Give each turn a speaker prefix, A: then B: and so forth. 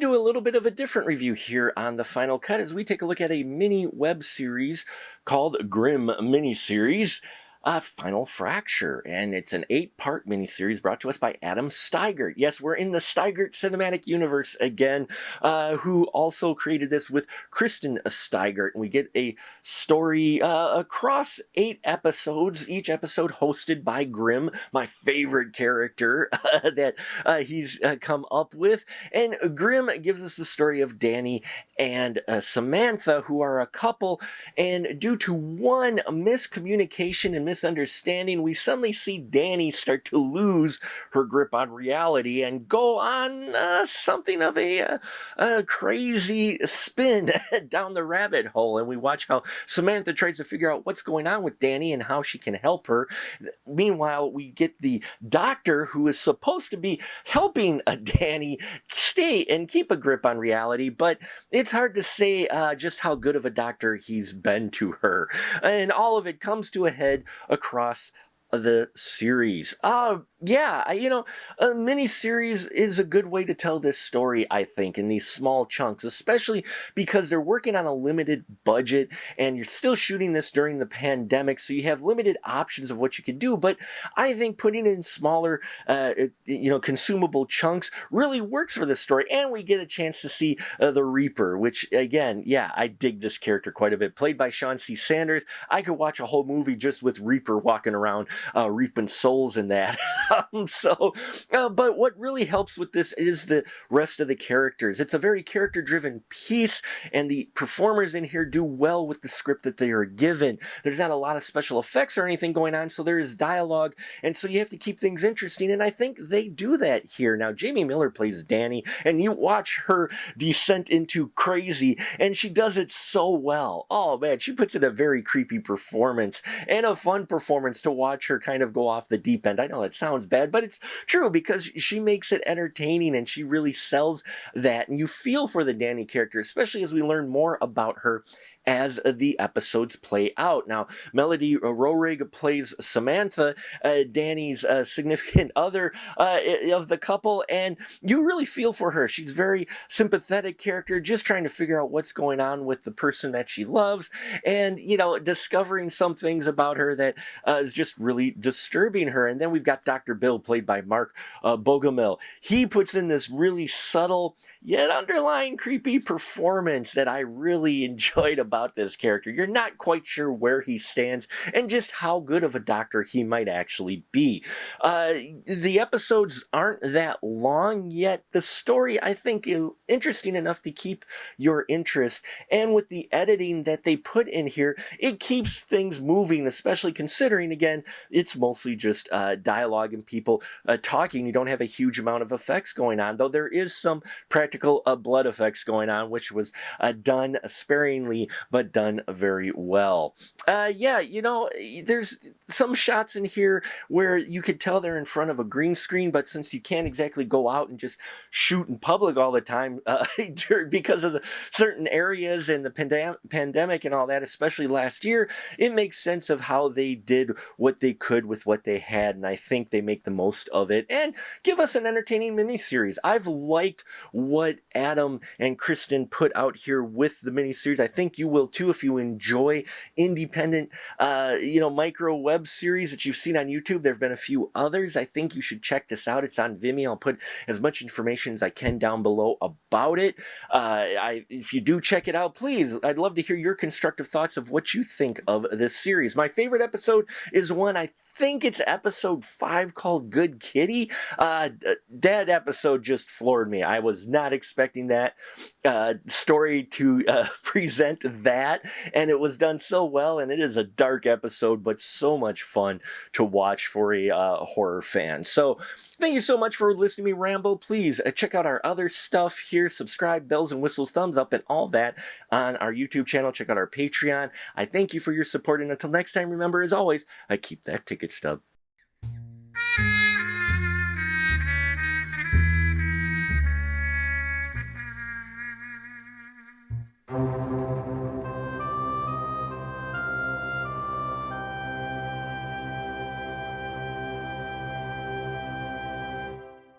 A: do a little bit of a different review here on The Final Cut as we take a look at a mini web series called Grimm miniseries. Final Fracture, and it's an 8-part miniseries brought to us by Adam Steigert. Yes, we're in the Steigert cinematic universe again, who also created this with Kristen Steigert, and we get a story across 8 episodes, each episode hosted by Grimm, my favorite character that he's come up with. And Grimm gives us the story of Danny and Samantha, who are a couple, and due to one miscommunication and misunderstanding, we suddenly see Danny start to lose her grip on reality and go on something of a crazy spin down the rabbit hole. And we watch how Samantha tries to figure out what's going on with Danny and how she can help her. Meanwhile, we get the doctor who is supposed to be helping Danny stay and keep a grip on reality, but it's hard to say just how good of a doctor he's been to her. And all of it comes to a head across the series. A mini-series is a good way to tell this story, I think, in these small chunks, especially because they're working on a limited budget and you're still shooting this during the pandemic, so you have limited options of what you can do. But I think putting it in smaller, consumable chunks really works for this story, and we get a chance to see the Reaper, which, again, I dig this character quite a bit. Played by Sean C. Sanders. I could watch a whole movie just with Reaper walking around reaping souls in that. But what really helps with this is the rest of the characters. It's a very character-driven piece, and the performers in here do well with the script that they are given. There's not a lot of special effects or anything going on, so there is dialogue, and so you have to keep things interesting, and I think they do that here. Now, Jamie Miller plays Danny, and you watch her descent into crazy, and she does it so well. Oh, man, she puts in a very creepy performance, and a fun performance to watch her kind of go off the deep end. I know it sounds bad, but it's true because she makes it entertaining and she really sells that. And you feel for the Danny character, especially as we learn more about her as the episodes play out. Now, Melody Rohrig plays Samantha, Danny's significant other of the couple, and you really feel for her. She's a very sympathetic character, just trying to figure out what's going on with the person that she loves, and, discovering some things about her that is just really disturbing her. And then we've got Dr. Bill, played by Mark Bogomil. He puts in this really subtle, yet underlying creepy performance that I really enjoyed about this character. You're not quite sure where he stands and just how good of a doctor he might actually be. The episodes aren't that long, yet the story, I think, is interesting enough to keep your interest. And with the editing that they put in here, it keeps things moving, especially considering, again, it's mostly just dialogue and people talking. You don't have a huge amount of effects going on, though there is some practical blood effects going on, which was done sparingly, but done very well. There's some shots in here where you could tell they're in front of a green screen, but since you can't exactly go out and just shoot in public all the time because of the certain areas and the pandemic and all that, especially last year, it makes sense of how they did what they could with what they had, and I think they make the most of it and give us an entertaining miniseries. I've liked what Adam and Kristen put out here with the miniseries. I think you will too if you enjoy independent, micro web series that you've seen on YouTube. There have been a few others. I think you should check this out. It's on Vimeo. I'll put as much information as I can down below about it. If you do check it out, please, I'd love to hear your constructive thoughts of what you think of this series. My favorite episode is one I think it's episode 5 called Good Kitty. That episode just floored me. I was not expecting that story to present that, and it was done so well, and it is a dark episode, but so much fun to watch for a horror fan. So thank you so much for listening to me ramble. Please check out our other stuff here. Subscribe, bells and whistles, thumbs up, and all that on our YouTube channel. Check out our Patreon. I thank you for your support, and until next time, remember, as always, I keep that ticket stub.